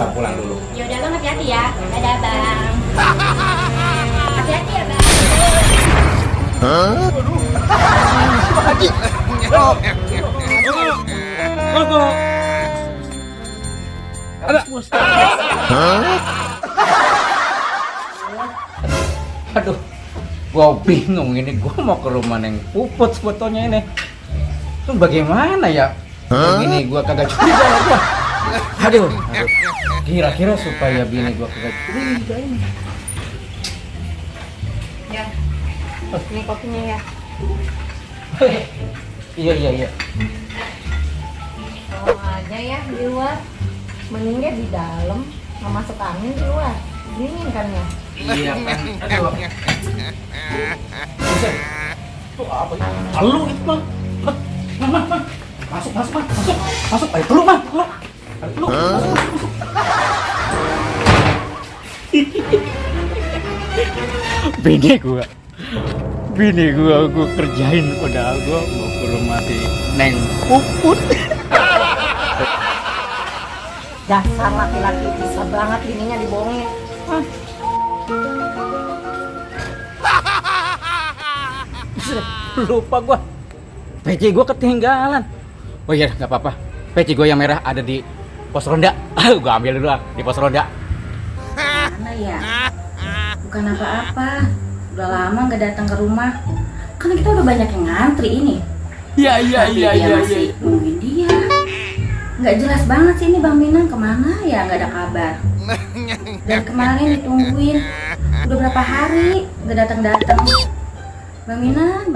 abang pulang dulu. Ya udah bang, hati-hati ya. Dadah bang. Hati-hati ya bang. Aduh, gua bingung ini. Gua mau ke rumah Neng Puput sebetulnya ini. Itu bagaimana ya? Begini gua kagak curiga gua. Aduh. Kira-kira supaya bini gua kagak curiga ini. Ya. Ini kopinya ya. Iya. Kalau aja ya di luar. Mending dia di dalam, nggak masuk angin di luar. Dingin kan ya? Iya kan. Aduh. Buset. Itu apa ya? Telur itu, Bang. Bang. Masuk. Ayo telur, Bang. Telur. Masuk. Bini gua kerjain padahal gua mau ke rumah si Neng Puput. Dasar laki-laki bisa banget bininya dibohongin. Lupa gua. Peci gua ketinggalan. Oh iya, nggak apa-apa. Peci gua yang merah ada di pos ronda. Gua ambil dulu di pos ronda. Mana ya? Bukan apa-apa. Udah lama nggak datang ke rumah. Karena kita udah banyak yang ngantri ini. Iya. Dia masih nungguin dia. Nggak jelas banget sih ini Bang Minang kemana ya, nggak ada kabar. Dan kemarin ditungguin udah berapa hari nggak datang. Bang Minang.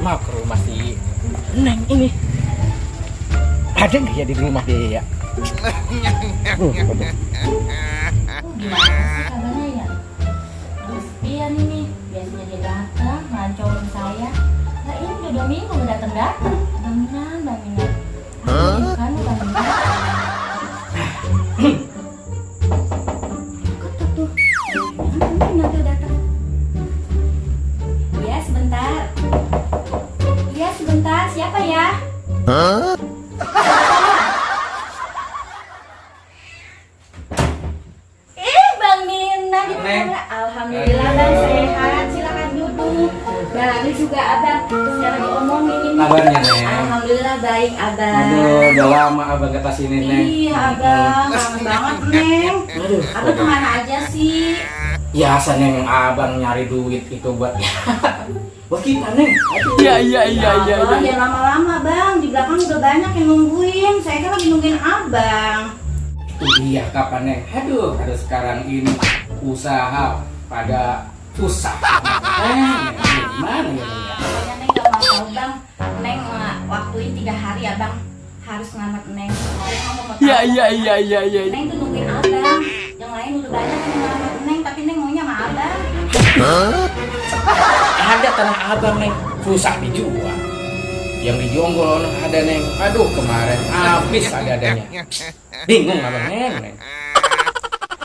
Mau ke rumah si Neng ini. Ada nggak ya di rumah dia ya? Oh, gimana sih kabarnya ya? Terus sepian ini, biasanya dia datang ngancauin saya. Nah ini udah 2 minggu nggak datang. Bang Minang. Aduh, kan Bang Minang. Ketuk tuh. Bang Minang tuh datang. Iya sebentar. Siapa ya? Bang Minang gimana? Alhamdulillah Bang sehat. Silakan duduk. Baru juga Abang secara diomongin ini. Kabarnya, Neng? Alhamdulillah baik Abang. Aduh, udah lama abang ke sini, Neng. Iya Abang, kangen banget Neng. Abang kemana aja sih? Biasa Neng, abang nyari duit itu buat buat kita, Neng. Iya. Jangan lama-lama Bang, di belakang udah banyak yang nungguin. Saya kan lagi nungguin Abang. Iya, kapan, Neng? Aduh, sekarang ini usaha pada susah. Gimana ya, Neng? Pokoknya Neng gak mau tahu Bang. Neng waktuin 3 hari Abang harus ngelamat Neng. Neng mau tahu. Iya. Neng tuh nungguin Abang. Yang lain udah banyak yang ngelamat Neng, tapi Neng maunya sama Abang. Ada tanah abang, Neng. Susah dijual. Yang dijonggol ada, Neng. Aduh, kemarin habis ada-adanya. Bingung abang, Neng.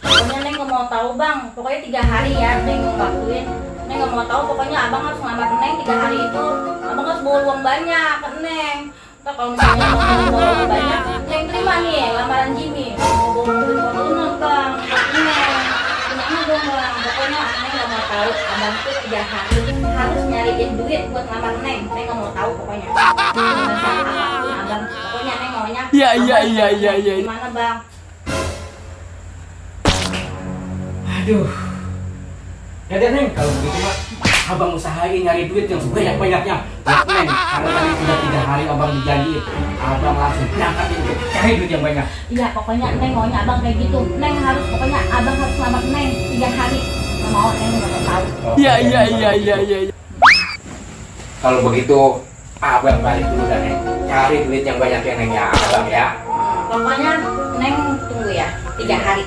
Pokoknya Neng gak mau tahu Bang. Pokoknya 3 hari ya Neng waktuin. Neng gak mau tahu, pokoknya Abang harus ngelamat Neng 3 hari itu. Abang harus bawa uang banyak ke Neng. Ntar kalau misalnya mau bawa uang banyak, Neng terima nih lamaran Jimmy. Mau bawa mobil Fortuner Bang, Neng. Punyanya dong Bang. Pokoknya Neng gak mau tahu. Abang tuh 3 hari harus nyariin duit buat ngelamar Neng. Neng gak mau tahu pokoknya. Apapun Abang. Pokoknya Neng maunya. Iya. Gimana Bang? Aduh. Ya Neng, kalau begitu mah abang usahain nyari duit yang sebanyak-banyaknya buat Neng. Karena tadi sudah 3 hari abang dijanjiin, abang langsung berangkat untuk cari duit yang banyak. Iya, pokoknya Neng maunya Abang kayak gitu. Neng harus, pokoknya Abang harus selamat Neng 3 hari. Nggak mau Neng nggak tahu. Iya. Kalau begitu abang balik dulu dan Neng. Cari duit yang banyak ya, Neng ya, abang ya. Pokoknya Neng tunggu ya 3 hari.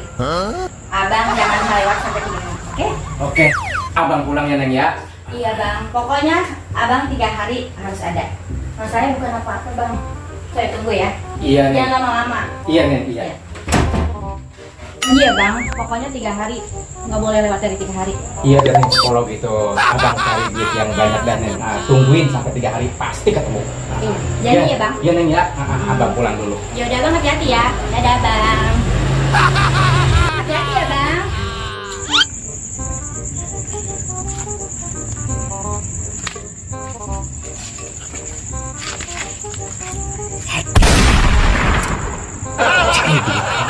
Abang jangan lewat sampai 3 hari. Oke. Abang pulang ya, Neng ya. Iya Bang, pokoknya Abang 3 hari harus ada. Nah saya bukan apa-apa Bang. Saya tunggu ya. Iya, Neng. Jangan lama-lama. Iya, Neng. Iya. Iya bang, pokoknya 3 hari. Nggak boleh lewat dari 3 hari. Iya dari psikolog itu abang cari duit yang banyak dan tungguin sampai 3 hari pasti ketemu. Jadi ya bang. Iya neng ya, abang pulang dulu. Ya udah bang, hati-hati ya. Dadah bang. Hati-hati ya bang.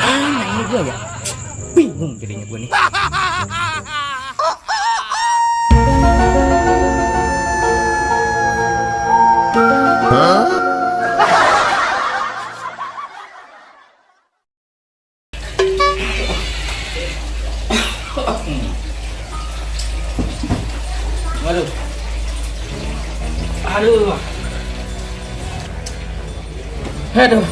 Mana ini gue ya? Bingung jadinya gue nih. Waduh. Aduh. Aduh.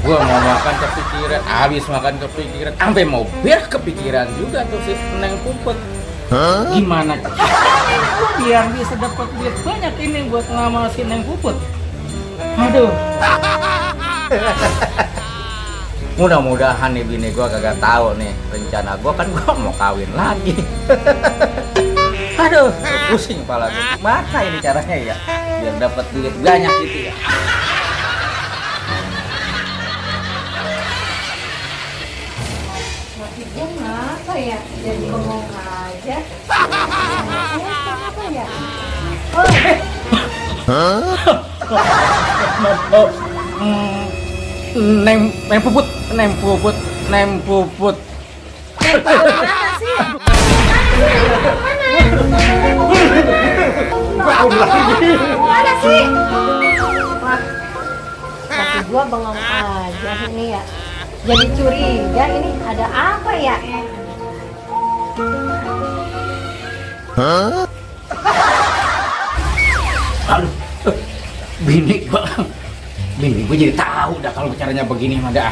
Gua mau makan kepikiran, habis makan kepikiran, sampai mau kepikiran juga tuh si Neng Puput. Gimana gua biar bisa dapat duit banyak ini buat ngamal si Neng Puput? Aduh. Mudah-mudahan nih bini gua kagak tahu nih rencana gua, kan gua mau kawin lagi. Aduh, pusing kepala gua. Gimana ini caranya ya biar dapat duit banyak gitu ya? Gue ngapa ya? Jadi ngomong aja. Kenapa ya? Neng Puput. Neng Puput mana sih? Mana sih? Wah, kaki gua bengong aja ini ya. Jadi curiga, ini ada apa ya? Aduh, bini gua jadi tahu dah kalau caranya begini mah dah.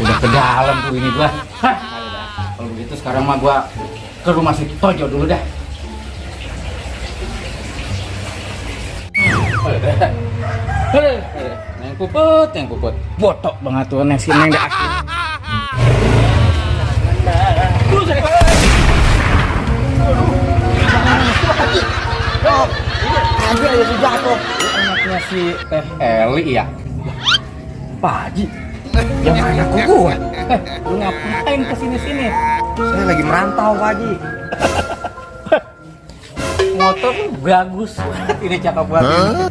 Udah ke dalam tuh bini gua. Hah, kalau begitu sekarang mah gua ke rumah si Tojo dulu dah. Neng Puput. Botok banget tuh neng si Neng dah. Ada ya si jatuh. Anaknya si Teh Eli ya. Pak Haji, yang mana kok gua? Lu ngapain kesini-sini? Saya lagi merantau, Pak Haji. Motor tuh bagus. Ini cakep banget ini.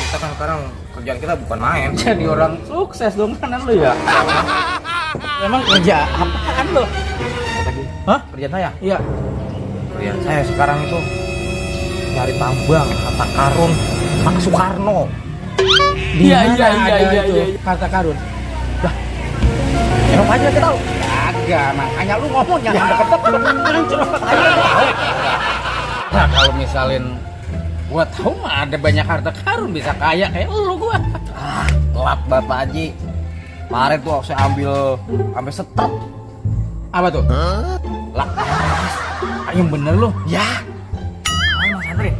Kita kan sekarang kerjaan kita bukan main. Jadi orang sukses dong kanan lu ya. Emang kerja apaan lu? Hah? Kerjaan saya? Iya. Kerjaan saya sekarang itu cari tambang, harta karun Pak Soekarno. Iya. Harta karun. Lah, emang Pak Haji nggak tahu? Kagak, makanya lu ngomong jangan deket-deket. Nah, kalau misalin gua tahu mah ada banyak harta karun bisa kaya kayak lu gua. Telat Bapak Haji. Kemarin tuh saya ambil sampai setrep. Apa tuh? Lah, Yang bener lu. ya. Ayo Mas Andre.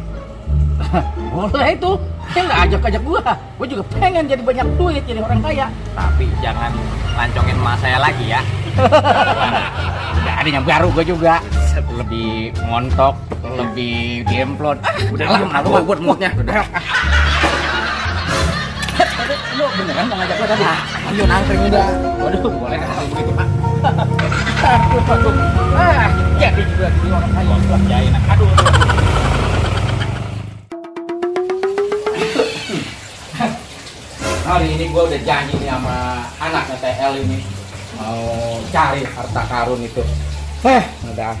Boleh itu. Yang nggak ajak gua juga pengen jadi banyak duit, jadi orang kaya. Tapi jangan lancongin emas saya lagi ya. Udah ada yang baru gua juga. Lebih montok, lebih gemplon. Udah lah, aku buat moodnya. Udah. Lu beneran mau ngajak gua tadi? Ayo nangkring udah. Waduh, boleh kalau begitu, Pak. Aduh. Jadi juga jadi orang kaya. Gua jain. Aduh. Hari ini gua udah janji nih sama anaknya Teh El ini mau cari harta karun itu. Udah.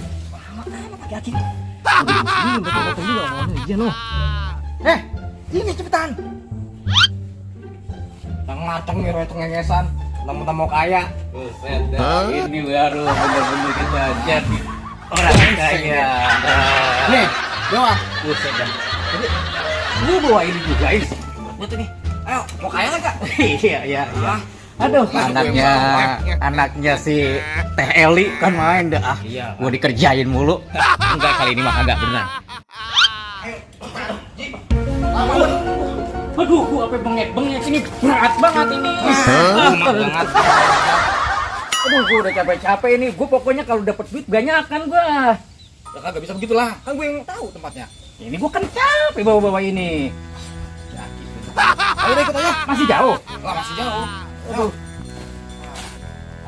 Hati-hati. Ini betul-betul juga ngomong izin lo. Ini cepetan. Yang ngaceng nih roy cengengesan. Temen-temen mau kaya. Buset dah, ini baru bener-bener kita jadi orang kaya. Nih, bawa. Buset dah. Jadi, lu bawa ini juga ini. Buat ini. Ayo, mau kaya nggak, Kak? Iya. Aduh, anaknya si Teh Eli kan main dah. Iya. Gua dikerjain mulu. Enggak, kali ini mah enggak beneran. Aduh, gua apa bengek-bengek ini berat banget ini. Banget. Aduh, gua udah capek-capek ini. Gua pokoknya kalau dapat duit banyakan gua. Ya kagak bisa begitulah. Kan gue yang tahu tempatnya. Ini gua kan capek bawa-bawa ini. Ya gitu. Ayo deh ikut aja. Masih jauh. Lah masih jauh. Aduh.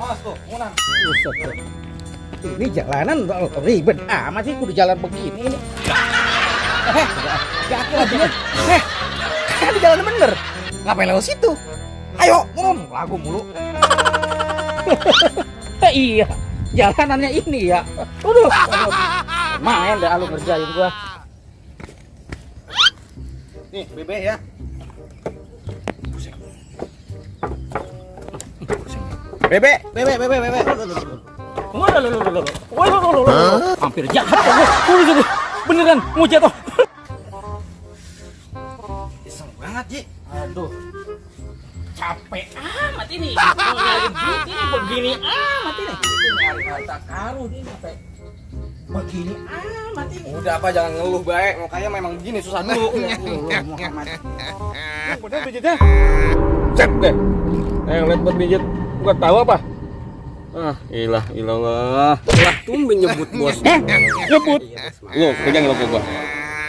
Awas tuh, munan. Buset. Ini jalanan ribet amat sih kudu jalan begini ini. Hati lagi ya. Kan jalan bener. Ngapain lewat situ? Ayo, ngomong lagu mulu. Iya, jalanannya ini ya. Aduh. Main dah lu ngerjain gua. Nih, Bebe ya. Bebe. Hampir jahat gua. Beneran mau jatuh. Iseng banget, Ji. Aduh. Capek amat ini. Mau nyari duit ini begini amat ini. Itu nyari harta karun ini sampai begini amat ini. Udah apa jangan ngeluh baik. Mukanya memang begini susah dulu. Muhammad. Bener pijitnya? Cek deh. Lihat buat pijit. Bukan tahu apa? Ah, ilah. Lah, tumben nyebut bos. Nyebut. Lo, pegangin lo ke gua.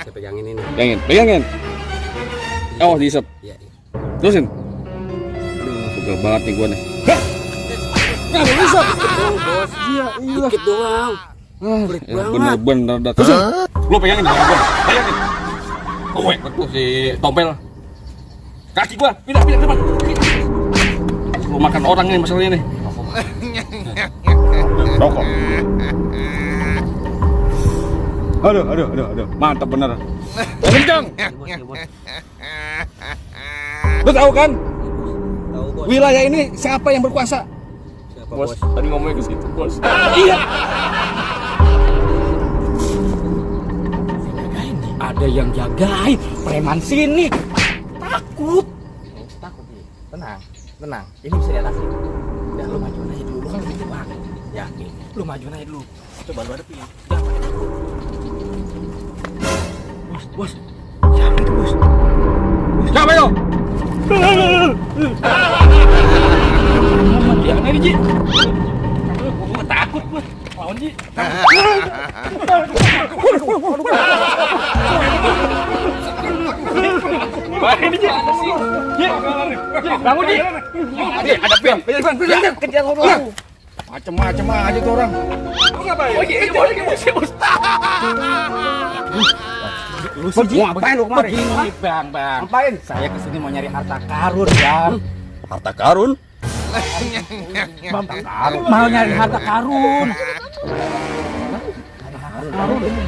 Saya pegangin ini. Pegangin. Oh, diisep. Iya. Terusin. Aduh, pegel banget nih gua nih. Nah, diisep. Bos. Iya. Dikit doang. Berat banget. Bener-bener dah. Terusin. Lo pegangin gua. Pegangin. Oh, betul si tompel. Kaki gua, pindah ke depan. Lu makan orang nih masalahnya nih. Rokok. Aduh. Mantap bener. Kencang. Lu tahu kan? Tahu bos. Wilayah ini siapa yang berkuasa? Siapa bos? Tadi ngomongnya ke situ, bos. Iya. Ada yang jagain preman sini. Takut. Takut, Ji. Tenang. Ini bisa diatasi. Udah lu majuin aja dulu. Lu kan lebih cepat. Yakin. Lu majuin aja dulu. Coba lu hadapin. Jangan pakai takut. Bos. Siapa itu, Bos? Siapa itu? Jangan ini, Ji. Gua takut gua. Lawan Ji. Baik ini, Ji. Ji, bangun, Ji. Hadapin. Kejar lu. Macem-macem aja tuh orang. Lu ngapain? Oh iya, bos. Lu sih, Ji. Ngapain lu kemari? Begini, Bang. Ngapain? Saya kesini mau nyari harta karun, Bang. Harta karun? Mau nyari harta karun.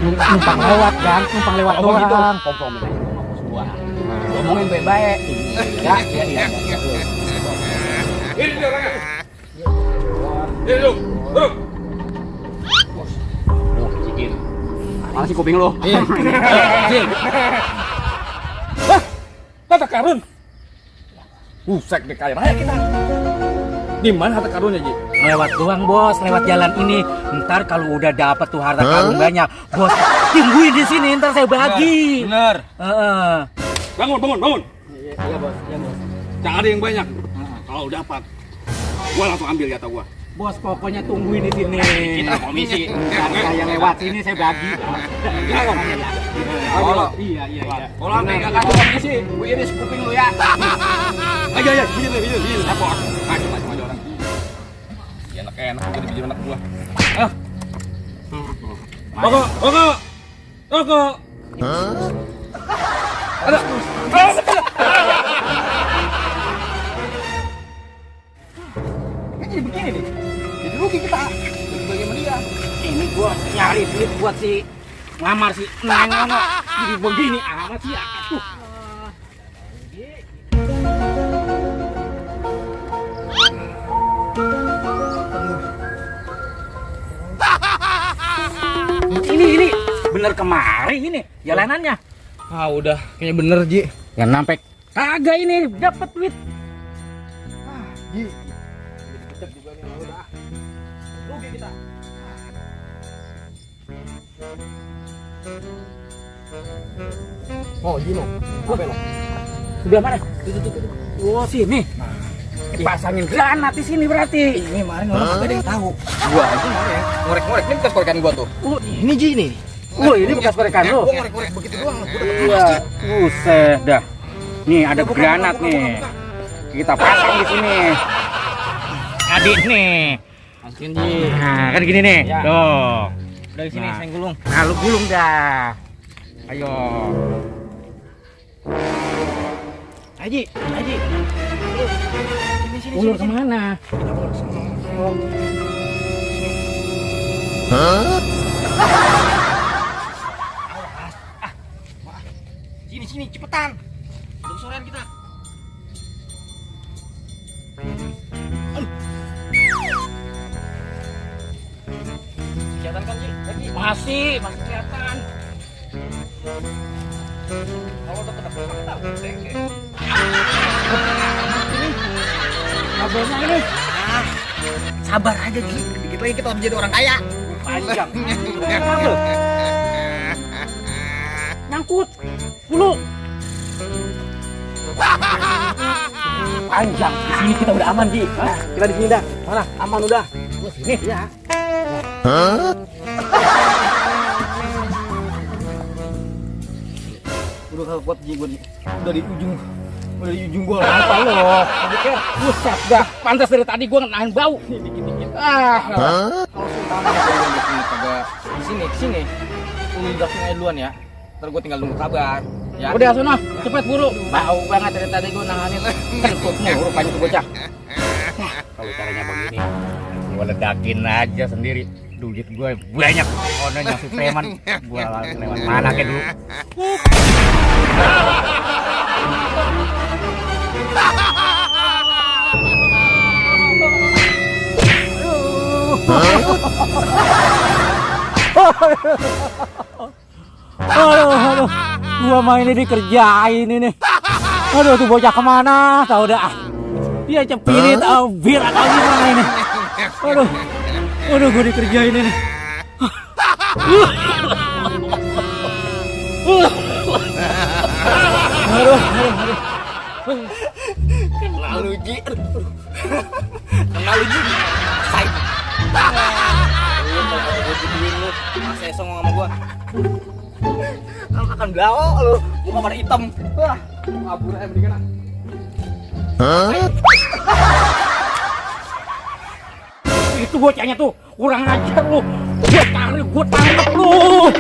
Numpang lewat, Bang. Numpang lewat doang. Pom-pom ini. Bos gua. Ngomongin baik-baik. Ya. Ini dia orangnya. Ini lu, duduk. Mana sih kuping lu? Hah? Harta karun? Busek deh kaya raya kita. Di mana harta karunnya, Ji? Lewat doang, Bos. Lewat jalan ini. Ntar kalau udah dapet tuh harta karun banyak, Bos, tungguin di sini. Ntar saya bagi. Bener. Heeh. Bangun. Iya, Bos. Jangan ada yang banyak. Kalau dapat, gua langsung ambil jatah gua. Bos, pokoknya tungguin di sini. Kita komisi. Ntar saya lewat sini saya bagi. Kalau Iya. kalau sampai nggak kasih komisi, gua iris kuping lu ya. Ayo, bijil. Apa? Maju orang. Ya enak jadi bijil anak gua. Ah. Rokok. Ada. Jadi begini nih. Jadi rugi kita. Bagaimana dia? Ini gua nyari duit buat si ngamar si Neng ono. Jadi begini amat sih. Aduh. Ini bener kemari ini jalanannya. Ah, udah. Kayaknya bener, Ji. Yang nampek kagak ini dapat duit. Ji. Kita juga nih udah. Rugi kita. Oh, Gino. Apa lo? Sebelah mana? Oh, sini. Dipasangin granat di sini berarti. Ini kemarin orang kagak ada yang tahu. Gua aja kemarin ngorek-ngorek ini bekas korekan gua tuh. Oh, ini Ji nih. Oh, ini bekas korekan lu. Gua ngorek-ngorek begitu doang. Gua dapat Iya. Buset dah. Nih ada granat nih. Kita pasang di sini. Adik nih. masukin Ji. Nah, kan gini nih. Ya. Tuh. Dari sini Nah. saya gulung. Nah, lu gulung dah. Ayo. Haji. Sini. Ulur kemana? Sini cepetan. Udah kesorean kita. Kelihatan kan Ji? Masih kelihatan. Kalau udah ketemu Kabelnya ini sabar aja Ji. Dikit lagi kita menjadi orang kaya. panjang. Kabel. Nyangkut. Dulu. Panjang. Di sini kita udah aman, Ji. Hah? Kita di sini dah. Mana? Aman udah. Sini. Iya. Udah kagak kuat Ji gua udah di ujung. Udah di ujung gua. Apa lo? Buset dah. Pantas dari tadi gua nahan bau. Dikit-dikit. Ah. Kalau sultan di sini kagak di sini. Lu udah sungai duluan ya. Ntar gua tinggal nunggu kabar. Ya. Udah sono, cepet buru. Bau banget dari tadi gua nahanin. Kentut mulu rupanya tuh bocah. Kalau caranya begini, gua ledakin aja sendiri. Duit gue banyak, onenya si preman. Gua langsung lewat mana ke dulu. Aduh, gua main ini dikerjain ini. Aduh, tuh bocah kemana? Tahu dah. Dia cepirit, bir atau gimana ini? Aduh, gua dikerjain ini. Aduh. Kenal lu Ji. Kenal lu Ji. Sai. Lu mau gituin lu. Masih songong sama gua. Kalau akan blau lu, muka pada hitam. Wah, kabur aja mendingan. Itu bocahnya tuh kurang ajar lu. Gua tangkap lu.